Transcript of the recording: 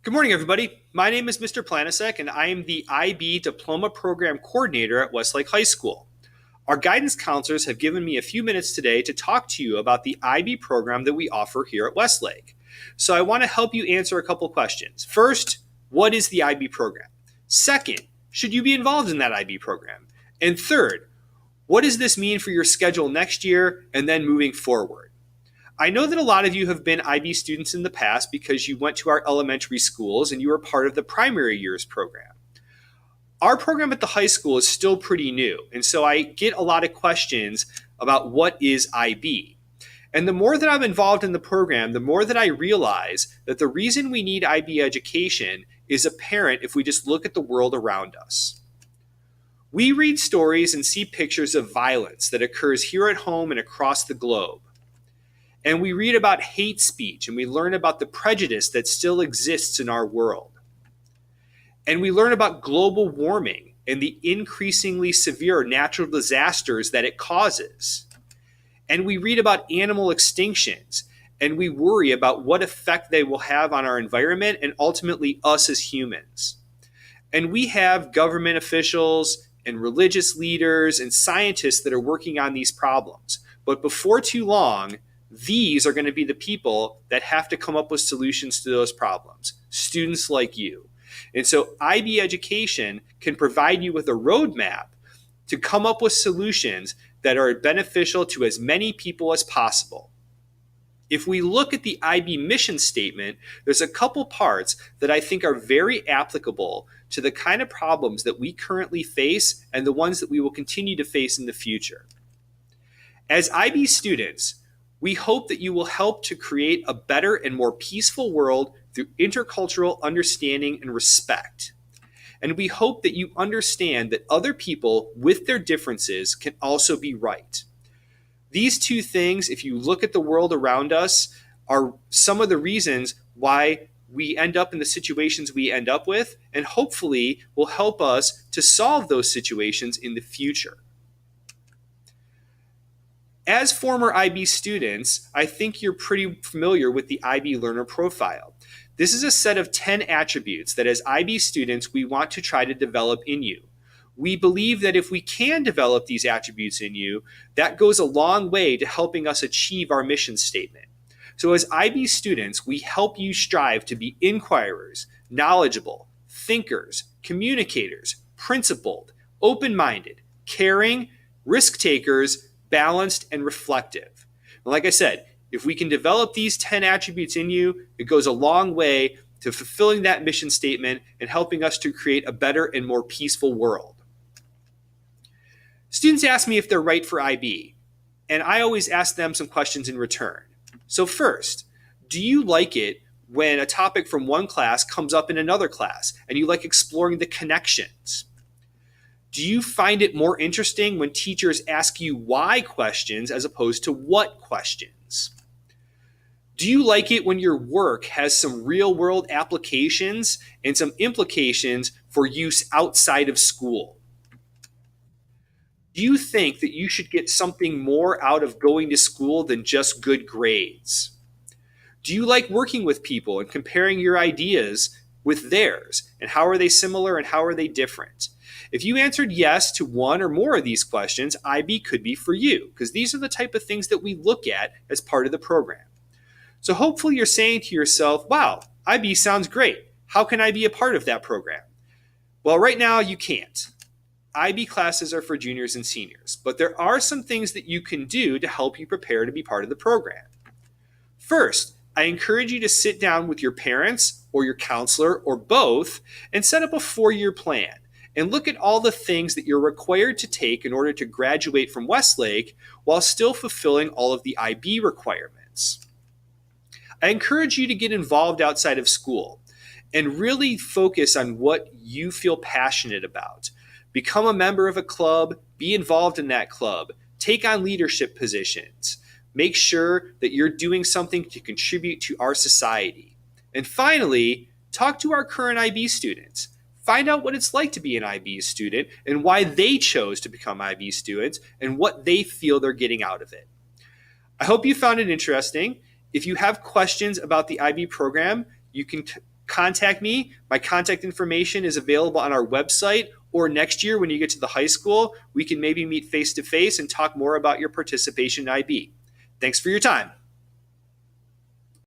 Good morning, everybody. My name is Mr. Planasek, and I am the IB Diploma Program Coordinator at Westlake High School. Our guidance counselors have given me a few minutes today to talk to you about the IB program that we offer here at Westlake. So I want to help you answer a couple questions. First, what is the IB program? Second, should you be involved in that IB program? And third, what does this mean for your schedule next year and then moving forward? I know that a lot of you have been IB students in the past because you went to our elementary schools and you were part of the primary years program. Our program at the high school is still pretty new, and so I get a lot of questions about what is IB. And the more that I'm involved in the program, the more that I realize that the reason we need IB education is apparent if we just look at the world around us. We read stories and see pictures of violence that occurs here at home and across the globe. And we read about hate speech and we learn about the prejudice that still exists in our world. And we learn about global warming and the increasingly severe natural disasters that it causes. And we read about animal extinctions and we worry about what effect they will have on our environment and ultimately us as humans. And we have government officials and religious leaders and scientists that are working on these problems. But before too long, these are going to be the people that have to come up with solutions to those problems, students like you. And so IB education can provide you with a roadmap to come up with solutions that are beneficial to as many people as possible. If we look at the IB mission statement, there's a couple parts that I think are very applicable to the kind of problems that we currently face and the ones that we will continue to face in the future. As IB students, we hope that you will help to create a better and more peaceful world through intercultural understanding and respect. And we hope that you understand that other people with their differences can also be right. These two things, if you look at the world around us, are some of the reasons why we end up in the situations we end up with, and hopefully will help us to solve those situations in the future. As former IB students, I think you're pretty familiar with the IB Learner Profile. This is a set of 10 attributes that as IB students we want to try to develop in you. We believe that if we can develop these attributes in you, that goes a long way to helping us achieve our mission statement. So as IB students, we help you strive to be inquirers, knowledgeable, thinkers, communicators, principled, open-minded, caring, risk takers, balanced, and reflective. And like I said, if we can develop these 10 attributes in you, it goes a long way to fulfilling that mission statement and helping us to create a better and more peaceful world. Students ask me if they're right for IB, and I always ask them some questions in return. So first, do you like it when a topic from one class comes up in another class and you like exploring the connections? Do you find it more interesting when teachers ask you why questions as opposed to what questions? Do you like it when your work has some real-world applications and some implications for use outside of school? Do you think that you should get something more out of going to school than just good grades? Do you like working with people and comparing your ideas with theirs? And how are they similar and how are they different? If you answered yes to one or more of these questions, IB could be for you, because these are the type of things that we look at as part of the program. So hopefully you're saying to yourself, wow, IB sounds great. How can I be a part of that program? Well, right now you can't. IB classes are for juniors and seniors, but there are some things that you can do to help you prepare to be part of the program. First, I encourage you to sit down with your parents or your counselor or both and set up a 4-year plan and look at all the things that you're required to take in order to graduate from Westlake while still fulfilling all of the IB requirements. I encourage you to get involved outside of school and really focus on what you feel passionate about. Become a member of a club, be involved in that club, take on leadership positions. Make sure that you're doing something to contribute to our society. And finally, talk to our current IB students. Find out what it's like to be an IB student and why they chose to become IB students and what they feel they're getting out of it. I hope you found it interesting. If you have questions about the IB program, you can contact me. My contact information is available on our website, or next year when you get to the high school, we can maybe meet face to face and talk more about your participation in IB. Thanks for your time.